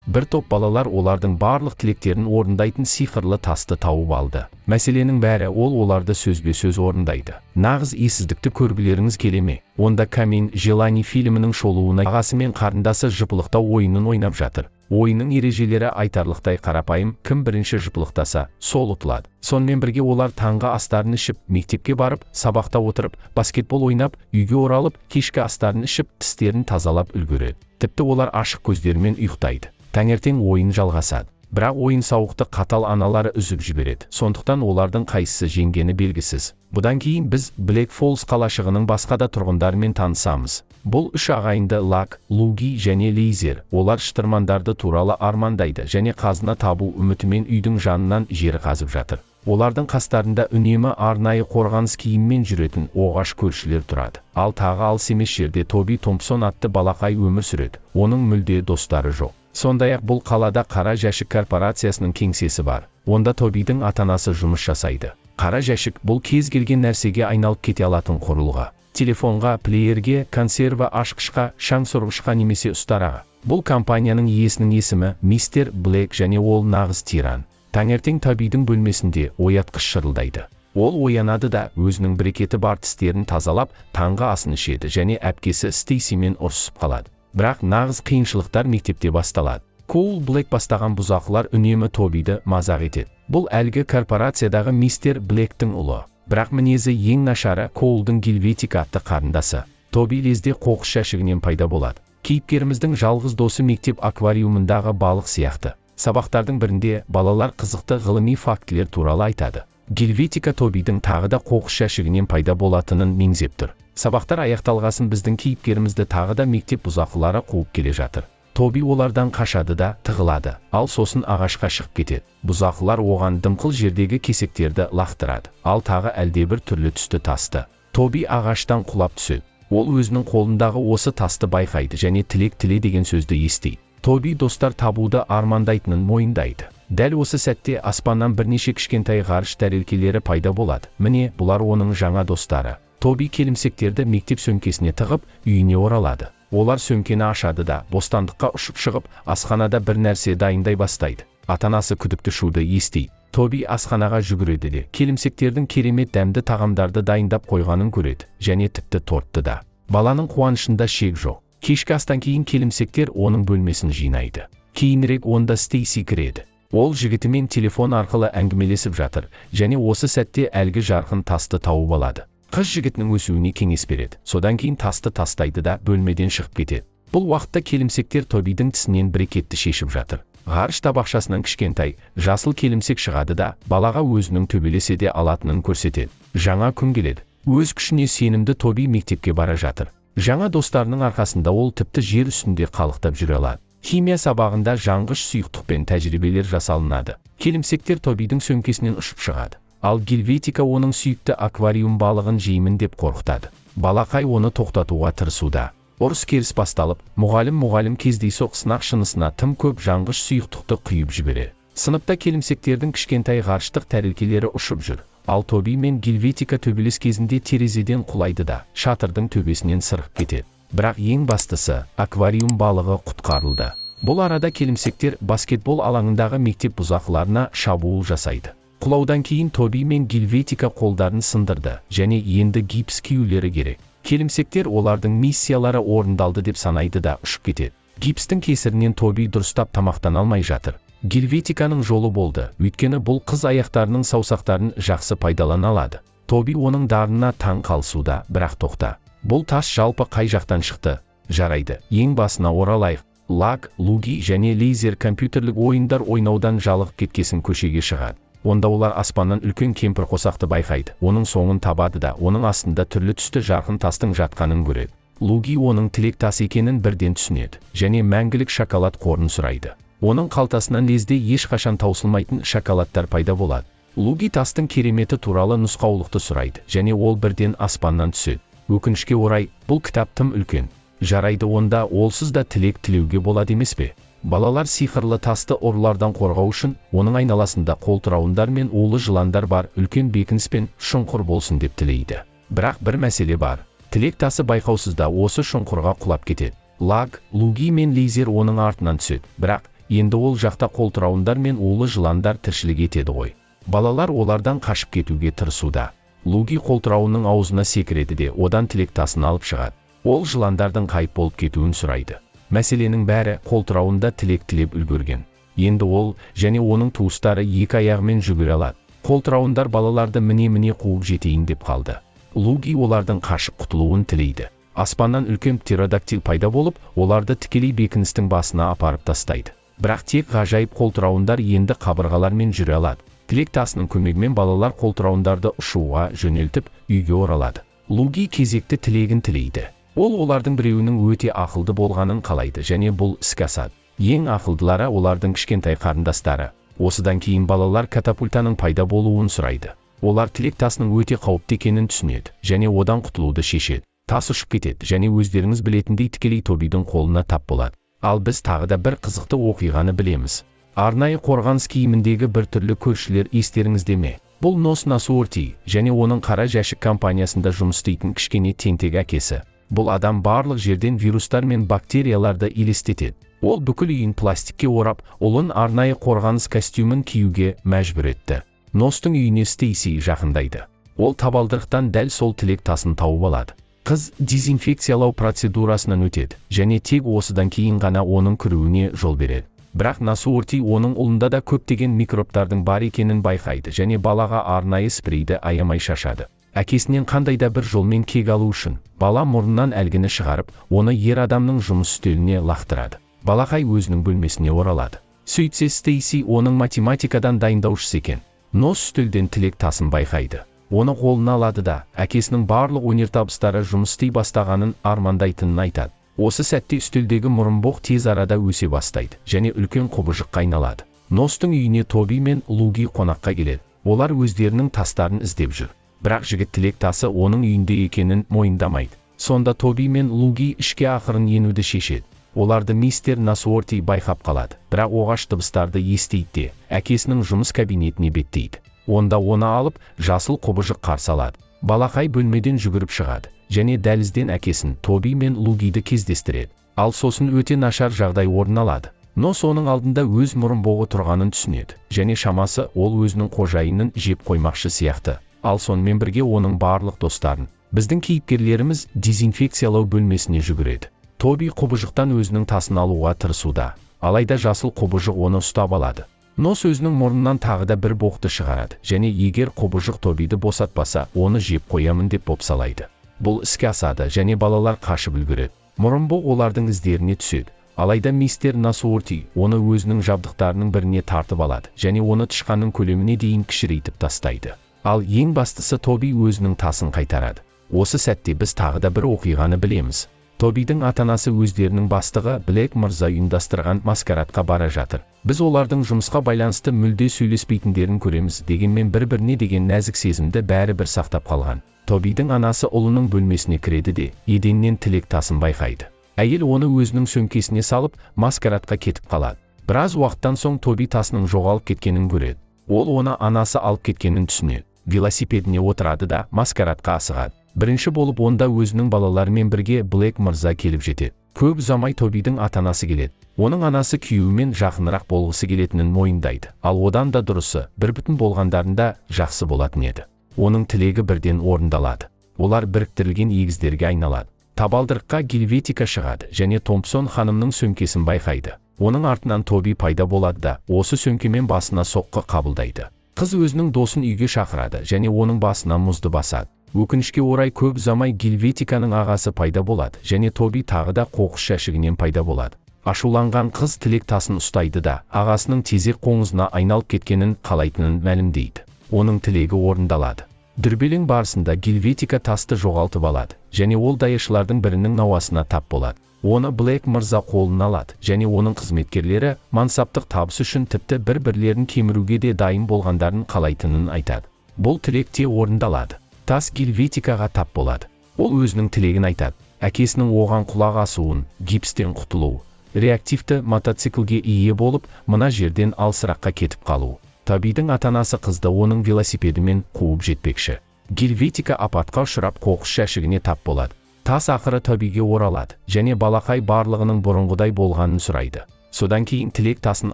бір топ балалар олардың барлық тілектерін орындайтын сиқырлы тасты тауып алды. Мәселенің бәрі оларды сөзбе-сөз орындайды. Нағыз ессіздікті көргілеріңіз келе ме? Онда Камин Желани фильмінің шолуына ағасы мен қарындасы жыпылықтау ойынын ойнап жатыр. Ойынның ережелері айтарлықтай қарапайым, кім бірінші жыпылықтаса, сол ұтылады. Сонымен бірге олар таңғы астарын ішіп, мектепке барып, сабақта отырып, баскетбол ойнап, үйге оралып, кешкі астарын ішіп, тістерін тазалап үлгереді. Тіпті олар ашық көздерімен ұйықтайды. Таңертең ойын жалғасады. Бірақ ойын сауықты қатал аналары үзіп жібереді. Сондықтан олардың қайсысы жеңгені белгісіз. Бұдан кейін біз Black Falls қалашығының басқа да тұрғындарымен танысамыз. Бұл үш ағайынды Лак, Луги және Лейзер. Олар шытырмандарды туралы армандайды және қазына табу үмітімен үйдің жанынан жер қазып жатыр. Олардың қастарында үнемі арнайы қорғаныс киіммен жүретін оғаш көршілер тұрады. Ал тағы алыс емес жерде Тоби Томпсон атты балақай өмір сүреді. Оның мүлде достары жоқ. Сондай-ақ бұл қалада Қара жәшік корпорациясының кеңсесі бар. Онда Тобидің ата-анасы жұмыс жасайды. Қара жәшік бұл кез келген нәрсеге айналып кете алатын құрылғы. Телефонға, плеерге, консерва ашқышқа, шаң сорғышқа немесе ұстараға. Бұл компанияның иесінің есімі мистер Блэк және ол нағыз тиран. Таңертең Тобидің бөлмесінде оятқыш шырылдайды. Ол оянады да өзінің брекеті бар тістерін тазалап, таңғы асын ішеді және әпкесі Стейсимен ұрсып қалады. Бірақ нағыз қиыншылықтар мектепте басталады. Коул Блэк бастаған бұзақылар үнемі Тобиді мазақ етеді. Бұл әлгі корпорациядағы мистер Блэктің ұлы. Бірақ мінезі ең нашары Коулдың Гильветика атты қарындасы. Тоби лезде қоқыс жәшігінен пайда болады. Кейіпкеріміздің жалғыз досы мектеп аквариумындағы балық сияқты. Сабақтардың бірінде балалар қызықты ғылыми фактілер туралы айтады. Гильветика Тобидің тағы да қоқыс жәшігінен пайда болатынын меңзеп тұр. Сабақтар аяқталғасын біздің кейіпкерімізді тағы да мектеп бұзақылары қуып келе жатыр. Тоби олардан қашады да тығылады, ал сосын ағашқа шығып кетеді. Бұзақылар оған дымқыл жердегі кесектерді лақтырады, ал тағы әлдебір түрлі түсті тасты. Тоби ағаштан құлап түседі. Ол өзінің қолындағы осы тасты байқайды және тілек тіле деген сөзді естиді. Тоби достар табуды армандайтынын мойындайды. Дәл осы сәтте аспаннан бірнеше кішкентай ғарыш тәрелкелері пайда болады. Міне, бұлар оның жаңа достары. Тоби келімсектерді мектеп сөмкесіне тығып, үйіне оралады. Олар сөмкені ашады да, бостандыққа ұшып шығып, асханада бір нәрсе дайындай бастайды. Ата-анасы күдікті шуды естиді. Тоби асханаға жүгіреді де, келімсектердің керемет дәмді тағамдарды дайындап қойғанын көреді, және тіпті тортты да. Баланың қуанышында шек жоқ. Кешкі астан кейін келімсектер оның бөлмесін жинайды. Кейінірек онда Стейси кіреді. Ол жігітімен телефон арқылы әңгімелесіп жатыр, және осы сәтте әлгі жарқын тасты тауып алады. Қыз жігітінің өсуіне кеңес береді. Содан кейін тасты тастайды да бөлмеден шығып кетеді. Бұл уақытта келімсектер Тобидің тісінен брекетті шешіп жатыр. Ғарыш табақшасынан кішкентай, жасыл келімсек шығады да, балаға өзінің төбелесе де алатынын көрсетеді. Жаңа күн келеді. Өз күшіне сенімді Тоби мектепке бара жатыр. Жаңа достарының арқасында ол тіпті жер үстінде қалықтап жүре алады. Химия сабағында жанғыш сұйықтықпен тәжірибелер жасалынады. Келімсектер Тобидің сөмкесінен ұшып шығады. Ал Гильветика оның сүйікті аквариум балығын жеймін деп қорқытады. Балақай оны тоқтатуға тырысуда. Ұрыс-керіс басталып, мұғалім кездейсоқ сынақ шынысына тым көп жанғыш сұйықтықты құйып жібереді. Сыныпта келімсектердің кішкентай ғарыштық тәрелкелері ұшып жүр. Ал Тоби мен Гильветика төбелес кезінде терезеден құлайды да, шатырдың төбесінен сырғып кетеді. Бірақ ең бастысы, аквариум балығы құтқарылды. Бұл арада келімсектер баскетбол алаңындағы мектеп бұзақыларына шабуыл жасайды. Құлаудан кейін Тоби мен Гильветика қолдарын сындырды, және енді гипс киюлері керек. Келімсектер олардың миссиялары орындалды деп санайды да ұшып кетеді. Гипстің кесірінен Тоби дұрыстап тамақтана алмай жатыр. Гильветиканың жолы болды, өйткені бұл қыз аяқтарының саусақтарын жақсы пайдалана алады. Тоби оның дарынына таң қалысуда, бірақ тоқта. Бұл тас жалпы қай жақтан шықты? Жарайды, ең басына оралайық. Лак, Луги және Лейзер компьютерлік ойындар ойнаудан жалығып кеткесін көшеге шығады. Онда олар аспаннан үлкен кемпір қосақты байқайды. Оның соңын табады да, оның астында түрлі түсті жарқын тастың жатқанын көреді. Луги оның тілек тас екенін бірден түсінеді, және мәңгілік шоколад қорын сұрайды. Оның қалтасынан лезде ешқашан таусылмайтын шоколадтар пайда болады. Луги тастың кереметі туралы нұсқаулықты сұрайды, және ол бірден аспаннан түседі. Өкінішке орай, бұл кітап тым үлкен. Жарайды, онда олсыз да тілек тілеуге болады емес пе? Балалар сиқырлы тасты ұрылардан қорғау үшін, оның айналасында қолтырауындар мен улы жыландар бар, үлкен бекініспен шұңқыр болсын деп тілейді. Бірақ бір мәселе бар. Тілек тасы байқаусызда осы шұңқырға құлап кетеді. Лак, Луги мен Лейзер оның артынан түседі. Бірақ Енді ол жақта қолтырауындар мен улы жыландар тіршілік етеді ғой. Балалар олардан қашып кетуге тырысуда. Луги қолтырауының аузына секіреді де одан тілек тасын алып шығады. Ол жыландардың қайып болып кетуін сұрайды. Мәселенің бәрі қолтырауында тілек тілеп үлгерген. Енді ол және оның туыстары екі аяғымен жүгіре алады. Қолтырауындар балаларды міне қуып жетейін деп қалды. Луги олардың қашып құтылуын тілейді. Аспаннан үлкен птеродактил пайда болып, оларды тікелей бекіністің басына апарып тастайды. Бірақ тек ғажайып қолтырауындар енді қабырғалармен жүре алады. Тілек тасының көмегімен балалар қолтырауындарды ұшуға жөнелтіп, үйге оралады. Луги кезекті тілегін тілейді. Ол олардың біреуінің өте ақылды болғанын қалайды және бұл іске асады. Ең ақылдылары олардың кішкентай қарындастары. Осыдан кейін балалар катапультаның пайда болуын сұрайды. Олар тілек тасының өте қауіпті екенін түсінеді және одан құтылуды шешеді. Тас ұшып кетеді және өздеріңіз білетіндей тікелей Тобидің қолына тап болады. Ал біз тағы да бір қызықты оқиғаны білеміз. Арнайы қорғаныс киіміндегі бір түрлі көршілер естеріңізде ме? Бұл Нос Насуорти және оның қара жәшік компаниясында жұмыс істейтін кішкене тентек әкесі. Бұл адам барлық жерден вирустар мен бактерияларды елестетеді. Ол бүкіл үйін пластикке орап, ұлын арнайы қорғаныс костюмін киюге мәжбүр етті. Ностың үйіне Стейси жақындайды. Ол табалдырықтан дәл сол тілек тасын тауып алады. Қыз дезинфекциялау процедурасынан өтеді және тек осыдан кейін ғана оның кіруіне жол береді. Бірақ Насуорти оның ұлында да көптеген микробтардың бар екенін байқайды және балаға арнайы спрейді аямай шашады. Әкесінен қандай да бір жолмен кек алу үшін, бала мұрнынан әлгіні шығарып, оны ер адамның жұмыс үстеліне лақтырады. Балақай өзінің бөлмесіне оралады. Сөйтсе Стейси оның математикадан дайындаушысы екен. Нос үстелден тілек тасын байқайды. Оны қолына алады да, әкесінің барлық өнертабыстары жұмыс істей бастағанын армандайтынын айтады. Осы сәтте үстелдегі мұрынбоқ тез арада өсе бастайды және үлкен құбыжыққа айналады. Ностың үйіне Тоби мен Луги қонаққа келеді. Олар өздерінің тастарын іздеп жүр. Бірақ жігіт тілек тасы оның үйінде екенін мойындамайды. Сонда Тоби мен Луги ішке ақырын енуді шешеді. Оларды мистер Насуорти байқап қалады. Бірақ оғаш дыбыстарды естейді де, әкесінің жұмыс кабинетіне беттейді. Онда оны алып, жасыл құбыжық қарсы алады. Балақай бөлмеден жүгіріп шығады және дәлізден әкесін Тоби мен Лугиді кездестіреді. Ал сосын өте нашар жағдай орын алады. Нос оның алдында өз мұрынбоғы тұрғанын түсінеді және шамасы ол өзінің қожайынын жеп қоймақшы сияқты. Ал сонымен бірге оның барлық достарын. Біздің кейіпкерлеріміз дезинфекциялау бөлмесіне жүгіреді. Тоби құбыжықтан өзінің тасын алуға тырысуда, алайда жасыл құбыжық оны ұстап алады. Нос өзінің мұрнынан тағы да бір боқты шығарады және егер құбыжық Тобиді босатпаса, оны жеп қоямын деп бопсалайды. Бұл іске асады және балалар қашып үлгереді. Мұрынбоқ олардың іздеріне түседі. Алайда мистер Насуорти оны өзінің жабдықтарының біріне тартып алады және оны тышқанның көлеміне дейін кішірейтіп тастайды. Ал ең бастысы Тоби өзінің тасын қайтарады. Осы сәтте біз тағы да бір оқиғаны білеміз. Тобидің ата-анасы өздерінің бастығы Блэк мырза ұйымдастырған маскарадқа бара жатыр. Біз олардың жұмысқа байланысты мүлде сөйлеспейтіндерін көреміз, дегенмен бір-біріне деген нәзік сезімді бәрібір сақтап қалған. Тобидің анасы ұлының бөлмесіне кіреді де, еденнен тілек тасын байқайды. Әйел оны өзінің сөмкесіне салып, маскарадқа кетіп қалады. Біраз уақыттан соң Тоби тасының жоғалып кеткенін көреді. Ол оны анасы алып кеткенін түсінеді. Велосипедіне отырады да маскарадқа асығады. Бірінші болып онда өзінің балаларымен бірге Блэк мырза келіп жетеді. Көп ұзамай Тобидің ата-анасы келеді. Оның анасы күйеуімен жақынырақ болғысы келетінін мойындайды. Ал одан да дұрысы, бір бүтін болғандарында жақсы болатын еді. Оның тілегі бірден орындалады. Олар біріктірілген егіздерге айналады. Табалдырыққа Гельветика шығады және Томпсон ханымның сөмкесін байқайды. Оның артынан Тоби пайда болады да, осы сөмкемен басына соққы қабылдайды. Қыз өзінің досын үйге шақырады және оның басына мұзды басады. Өкінішке орай көп ұзамай Гельветиканың ағасы пайда болады және Тоби тағы да қоқыс жәшігінен пайда болады. Ашуланған қыз тілек тасын ұстайды да, ағасының тезек қоңызына айналып кеткенін қалайтынын мәлімдейді. Оның тілегі орындалады. Дүрбелең барысында Гельветика тасты жоғалтып алады және ол даяшылардың бірінің науасына тап болады. Оны Блэк мырза қолына алады және оның қызметкерлері мансаптық табыс үшін тіпті бір-бірлерін кеміруге де дайын болғандарын қалайтынын айтады. Бұл тілек те орындалады. Тас Гельветикаға тап болады. Ол өзінің тілегін айтады. Әкесінің оған құлақ асуын, гипстен құтылу, реактивті мотоциклге ие болып, мына жерден алысыраққа кетіп қалу. Тобидің ата-анасы қызды оның велосипедімен қуып жетпекші. Гельветика апатқа ұшырап қоқыс жәшігіне тап болады. Тас ақыры Тобиге оралады және балақай барлығының бұрынғыдай болғанын сұрайды. Содан кейін тілек тасын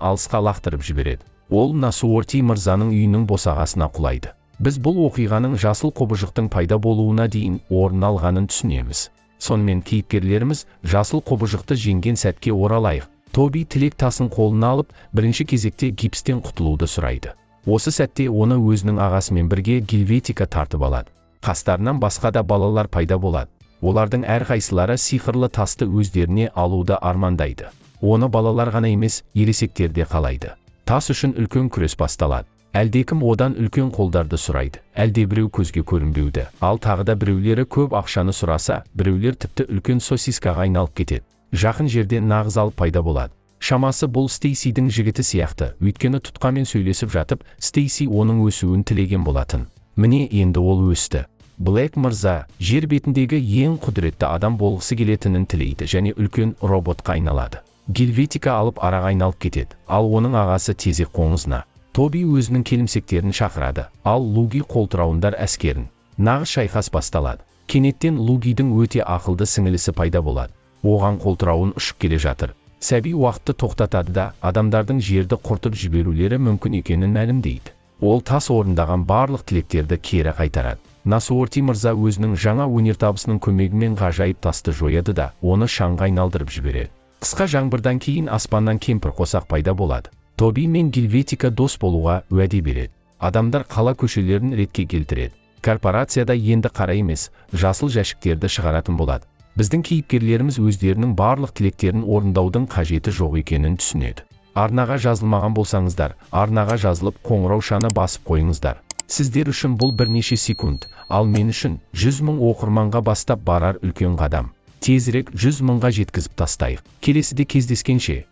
алысқа лақтырып жібереді. Ол Насуорти мырзаның үйінің босағасына құлайды. Біз бұл оқиғаның жасыл қобыжықтың пайда болуына дейін орын алғанын түсінеміз. Сонымен кейіпкерлеріміз жасыл қобыжықты жеңген сәтке оралайық. Тоби тілек тасын қолына алып, бірінші кезекте гипстен құтылуды сұрайды. Осы сәтте оны өзінің ағасымен бірге Гельветика тартып алады. Қастарынан басқа да балалар пайда болады. Олардың әрқайсылары сиқырлы тасты өздеріне алуды армандайды. Оны балалар ғана емес, ересектер де қалайды. Тас үшін үлкен күрес басталады. Әлдекім одан үлкен қолдарды сұрайды. Әлде біреу көзге көрінбеуді. Ал тағы да біреулері көп ақшаны сұраса, біреулер тіпті үлкен сосискаға айналып кетеді. Жақын жерде нағыз алып пайда болады. Шамасы бұл Стейсидің жігіті сияқты, өйткені тұтқамен сөйлесіп жатып, Стейси оның өсуін тілеген болатын. Міне енді ол өсті. Блэк мырза жер бетіндегі ең құдіретті адам болғысы келетінін тілейді және үлкен роботқа айналады. Гельветика алып араға айналып кетеді, ал оның ағасы тезек қоңызына. Тоби өзінің келімсектерін шақырады, ал Луги қолтырауындар әскерін. Нағыз шайқас басталады. Кенеттен Лугидің өте ақылды сіңілісі пайда болады. Оған қолтырауын ұшып келе жатыр. Сәби уақытты тоқтатады да адамдардың жерді құртып жіберулері мүмкін екенін мәлімдейді. Ол тас орындаған барлық тілектерді кері қайтарады. Насуорти мырза өзінің жаңа өнертабысының көмегімен ғажайып тасты жояды да оны шаңға айналдырып жібереді. Қысқа жаңбырдан кейін аспаннан кемпір қосақ пайда болады. Тоби мен Гельветика дос болуға уәде береді. Адамдар қала көшелерін ретке келтіреді. Корпорацияда енді қара емес, жасыл жәшіктерді шығаратын болады. Біздің кейіпкерлеріміз өздерінің барлық тілектерін орындаудың қажеті жоқ екенін түсінеді. Арнаға жазылмаған болсаңыздар, арнаға жазылып қоңыраушаны басып қойыңыздар. Сіздер үшін бұл бірнеше секунд, ал мен үшін 100 000 оқырманға бастап барар үлкен қадам. Тезірек 100 000-ға жеткізіп тастайық. Келесіде кездескенше.